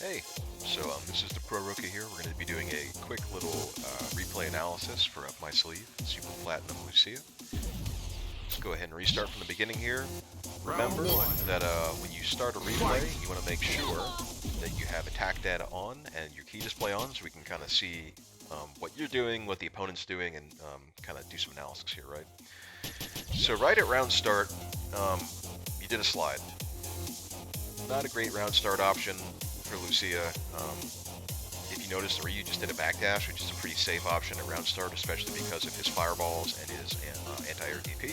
Hey, this is the Pro Rookie here. We're going to be doing a quick little replay analysis for Up My Sleeve, Super Platinum Lucia. Let's go ahead and restart from the beginning here. Remember that when you start a replay, you want to make sure that you have attack data on and your key display on so we can kind of see what you're doing, what the opponent's doing, and kind of do some analysis here, right? So right at round start, you did a slide. Not a great round start option for Lucia. If you notice, Ryu just did a backdash, which is a pretty safe option at round start, especially because of his fireballs and his anti-air DP.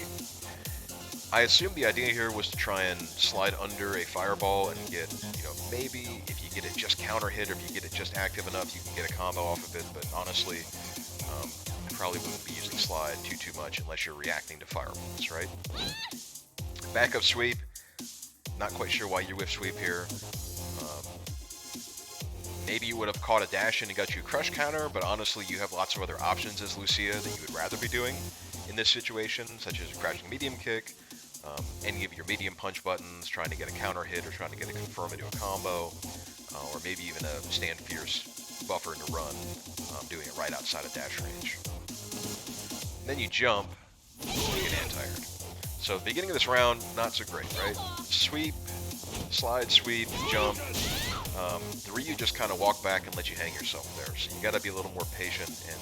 I assume the idea here was to try and slide under a fireball and get, maybe if you get it just counter hit or if you get it just active enough, you can get a combo off of it. But honestly, I probably wouldn't be using slide too much unless you're reacting to fireballs, right? Backup sweep. Not quite sure why you whiff sweep here. Maybe you would have caught a dash in and got you a crush counter, but honestly, you have lots of other options as Lucia that you would rather be doing in this situation, such as a crouching medium kick, any of your medium punch buttons, trying to get a counter hit or trying to get a confirm into a combo, or maybe even a stand fierce buffer into run, doing it right outside of dash range. And then you jump, you get anti-aired. So the beginning of this round, not so great, right? Sweep, slide, sweep, jump. The Ryu just kind of walk back and let you hang yourself there. So you got to be a little more patient and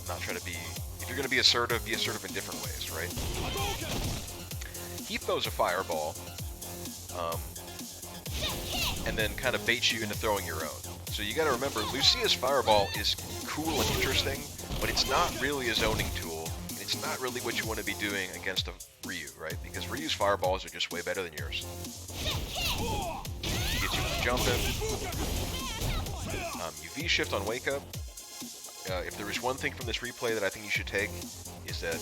not try to be. If you're going to be assertive in different ways, right? He throws a fireball, and then kind of baits you into throwing your own. So you got to remember, Lucia's fireball is cool and interesting, but it's not really a zoning tool. It's not really what you want to be doing against a Ryu, right? Because Ryu's fireballs are just way better than yours. He gets you jumping. You V-shift on wake up. If there is one thing from this replay that I think you should take, is that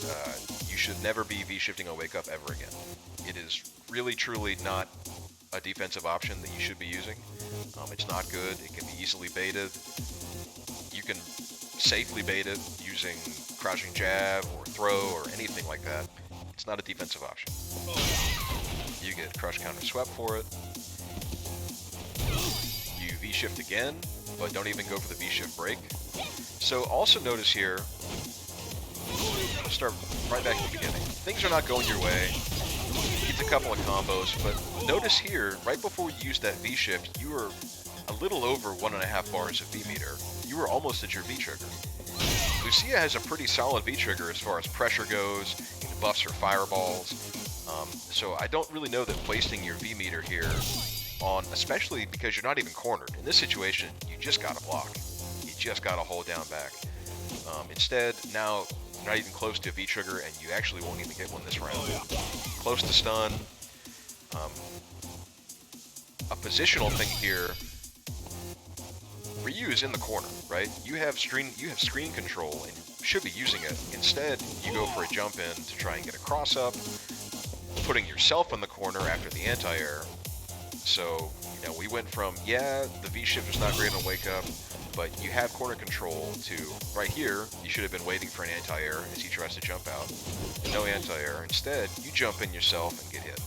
you should never be V-shifting on wake up ever again. It is really, truly not a defensive option that you should be using. It's not good. It can be easily baited. You can safely bait it using crouching jab or throw or anything like that. It's not a defensive option. You get crush counter swept for it. You V-shift again, but don't even go for the V-shift break. So also notice here, start right back at the beginning. Things are not going your way. Gets a couple of combos, but notice here, right before you use that V-shift, you were a little over 1.5 bars of V-meter. You were almost at your V-trigger. Lucia has a pretty solid V-trigger as far as pressure goes, buffs her fireballs, so I don't really know that wasting your V-meter here on, especially because you're not even cornered. In this situation, you just gotta block. You just gotta hold down back. Instead, now you're not even close to a V-trigger and you actually won't even get one this round. Close to stun. A positional thing here, Ryu is in the corner, right? You have screen control and should be using it. Instead, you go for a jump in to try and get a cross up, putting yourself in the corner after the anti-air. So, we went from, the V-shift was not great on wake up, but you have corner control to, right here, you should have been waiting for an anti-air as he tries to jump out. No anti-air. Instead, you jump in yourself and get hit.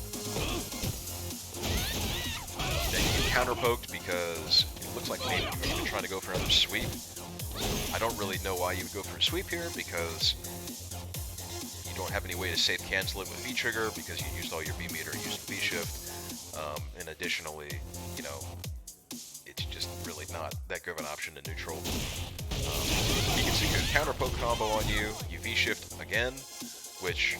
Then you get counter-poked because looks like maybe you were even trying to go for another sweep. I don't really know why you would go for a sweep here because you don't have any way to safe cancel it with V-trigger because you used all your V-meter using V-shift. And additionally, it's just really not that good of an option in neutral. He gets a good counter poke combo on you. You V-shift again, which,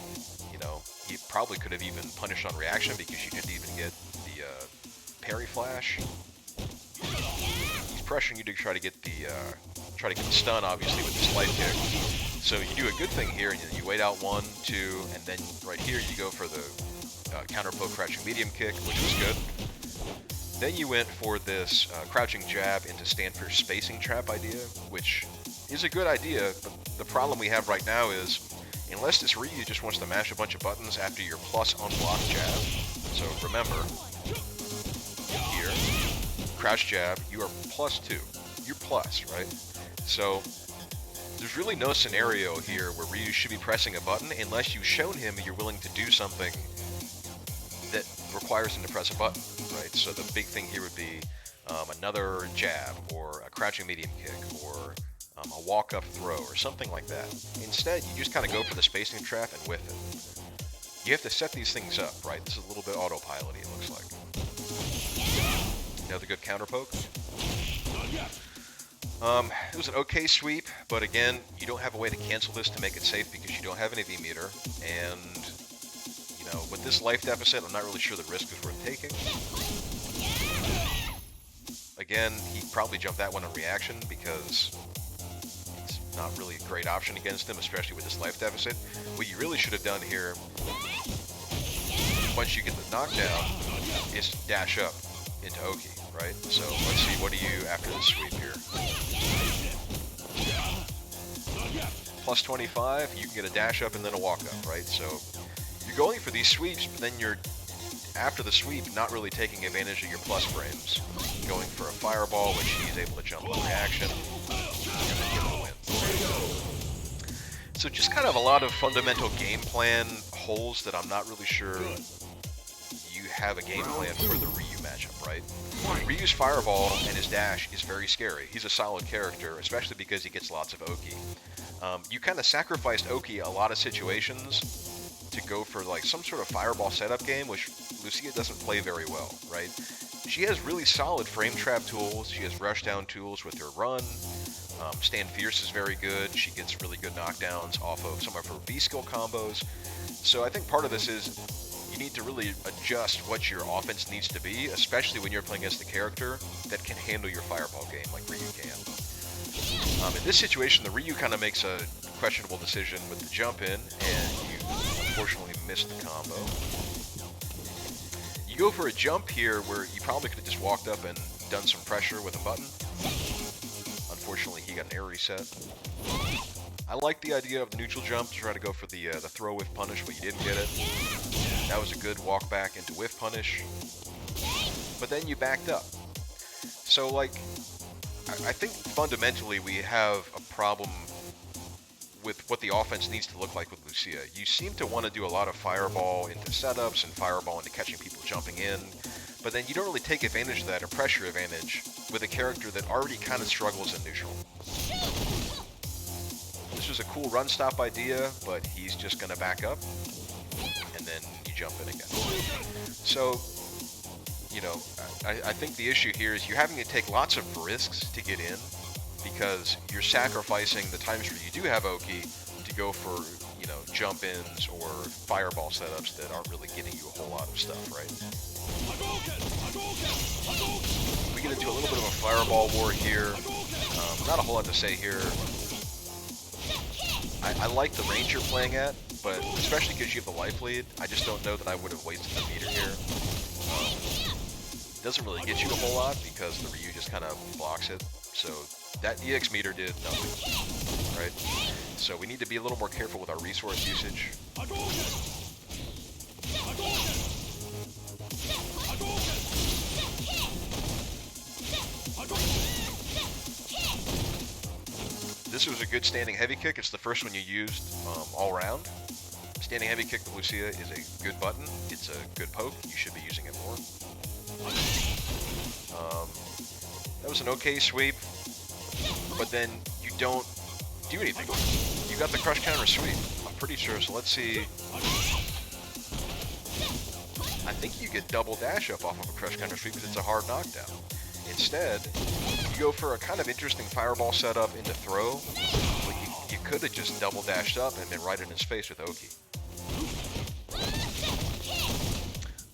he probably could have even punished on reaction because you didn't even get the parry flash. He's pressuring you to try to get the stun, obviously, with the slide kick. So you do a good thing here, and you wait out 1, 2, and then right here you go for the counter poke crouching medium kick, which was good. Then you went for this crouching jab into stand fierce spacing trap idea, which is a good idea, but the problem we have right now is, unless this Ryu just wants to mash a bunch of buttons after your plus unblocked jab, so remember, here, crouch jab, you are +2. You're plus, right? So there's really no scenario here where Ryu should be pressing a button unless you've shown him you're willing to do something that requires him to press a button, right? So the big thing here would be another jab, or a crouching medium kick, or a walk-up throw, or something like that. Instead, you just kind of go for the spacing trap and whiff it. You have to set these things up, right? This is a little bit autopilot-y, it looks like. Another good counter poke. It was an okay sweep, but again, you don't have a way to cancel this to make it safe because you don't have any V-meter, and, you know, with this life deficit, I'm not really sure the risk is worth taking. Again, he probably jumped that one in reaction because it's not really a great option against him, especially with this life deficit. What you really should have done here, once you get the knockdown, is dash up into Oki, right? So let's see, what do you after the sweep here? Plus 25, you can get a dash up and then a walk up, right? So you're going for these sweeps, but then you're, after the sweep, not really taking advantage of your plus frames. Going for a fireball, which he's able to jump in reaction, and then get the win. So just kind of a lot of fundamental game plan holes that I'm not really sure you have a game plan for the Ryu matchup, right? Ryu's fireball and his dash is very scary. He's a solid character, especially because he gets lots of Oki. You kind of sacrificed Oki a lot of situations to go for like some sort of fireball setup game, which Lucia doesn't play very well, right? She has really solid frame trap tools. She has rush down tools with her run. Stand Fierce is very good. She gets really good knockdowns off of some of her V-skill combos. So I think part of this is you need to really adjust what your offense needs to be, especially when you're playing against a character that can handle your fireball game like Ryu can. In this situation, the Ryu kind of makes a questionable decision with the jump in, and you unfortunately missed the combo. You go for a jump here where you probably could have just walked up and done some pressure with a button. Unfortunately, he got an air reset. I like the idea of the neutral jump to try to go for the throw whiff punish, but you didn't get it. That was a good walk back into whiff punish. But then you backed up. So, like, I think fundamentally we have a problem with what the offense needs to look like with Lucia. You seem to want to do a lot of fireball into setups and fireball into catching people jumping in, but then you don't really take advantage of that or pressure advantage with a character that already kind of struggles in neutral. This was a cool run stop idea, but he's just going to back up, and then you jump in again. So, you know, I think the issue here is you're having to take lots of risks to get in, because you're sacrificing the times where you do have Oki to go for, you know, jump-ins or fireball setups that aren't really getting you a whole lot of stuff, right? We get into a little bit of a fireball war here. Not a whole lot to say here. I like the range you're playing at, but especially because you have the life lead, I just don't know that I would have wasted the meter here. Doesn't really get you a whole lot because the Ryu just kind of blocks it. So that EX meter did nothing, right? So we need to be a little more careful with our resource usage. This was a good standing heavy kick. It's the first one you used all round. Standing heavy kick with Lucia is a good button. It's a good poke. You should be using it more. That was an okay sweep, but then you don't do anything. You got the crush counter sweep, I'm pretty sure, so let's see. I think you get double dash up off of a crush counter sweep because it's a hard knockdown. Instead, you go for a kind of interesting fireball setup into throw, but you could have just double dashed up and been right in his face with Oki.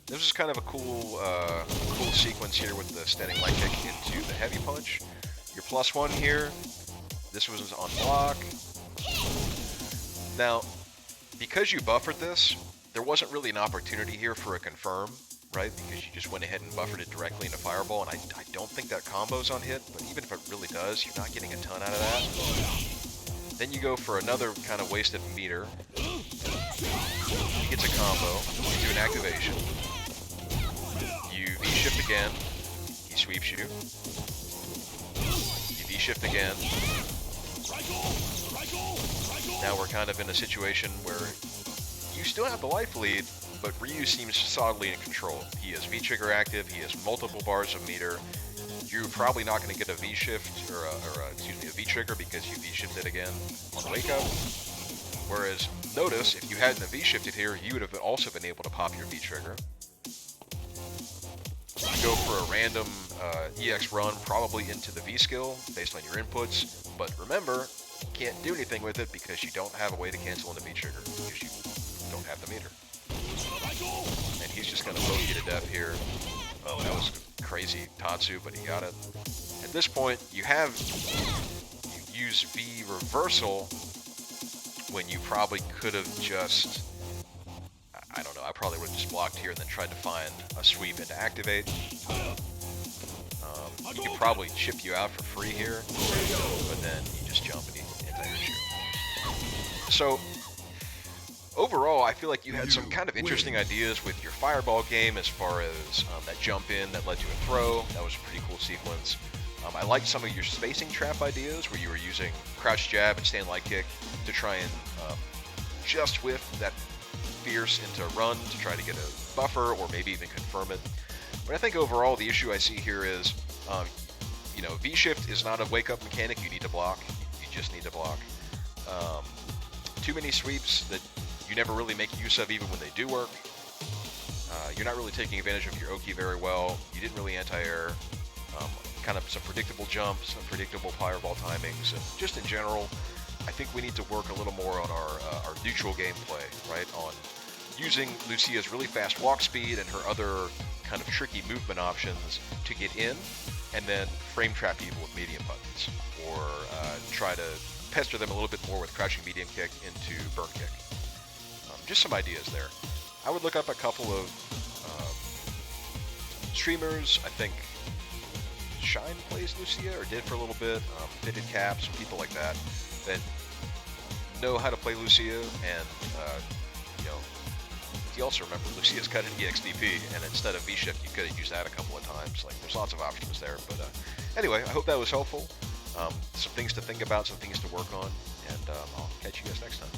This is kind of a cool sequence here with the standing light kick into the heavy punch. Your +1 here. This was on block. Now, because you buffered this, there wasn't really an opportunity here for a confirm, right? Because you just went ahead and buffered it directly into fireball, and I don't think that combo's on hit, but even if it really does, you're not getting a ton out of that. Then you go for another kind of wasted meter. He gets a combo. You do an activation. You V-shift again. He sweeps you. You V-shift again. Now we're kind of in a situation where you still have the life lead, but Ryu seems solidly in control. He has V-trigger active, he has multiple bars of meter. You're probably not going to get a V-shift, or excuse me, a V-trigger because you V-shifted again on Wake Up. Whereas, notice, if you hadn't V-shifted here, you would have also been able to pop your V-trigger. You go for a random EX run, probably into the V-skill, based on your inputs, but remember, you can't do anything with it because you don't have a way to cancel in the V-trigger, because you don't have the meter. And he's just going to poke you to death here. Oh, that was crazy Tatsu, but he got it. At this point, you use V reversal when you probably could have just, I don't know, I probably would have just blocked here and then tried to find a sweep and to activate. He could probably chip you out for free here, but then you just jump and he anti-hits you. So, overall, I feel like you had some kind of interesting ideas with your fireball game as far as that jump in that led to a throw. That was a pretty cool sequence. I liked some of your spacing trap ideas where you were using crouch jab and stand light kick to try and just whiff that fierce into run to try to get a buffer or maybe even confirm it. But I think overall the issue I see here is, you know, V-shift is not a wake-up mechanic. You need to block. You just need to block. Too many sweeps that you never really make use of even when they do work. You're not really taking advantage of your Oki very well. You didn't really anti-air. Kind of some predictable jumps, some predictable fireball timings, and just in general, I think we need to work a little more on our neutral gameplay, right? On using Lucia's really fast walk speed and her other kind of tricky movement options to get in, and then frame trap people with medium buttons, or try to pester them a little bit more with crouching medium kick into burn kick. Just some ideas there. I would look up a couple of streamers. I think Shine plays Lucia, or did for a little bit. Fitted Cap, some people like that know how to play Lucia, and you know, you also remember Lucia's got an EXDP, and instead of V-shift, you could have used that a couple of times. Like, there's lots of options there. But anyway, I hope that was helpful. Some things to think about, some things to work on, and I'll catch you guys next time.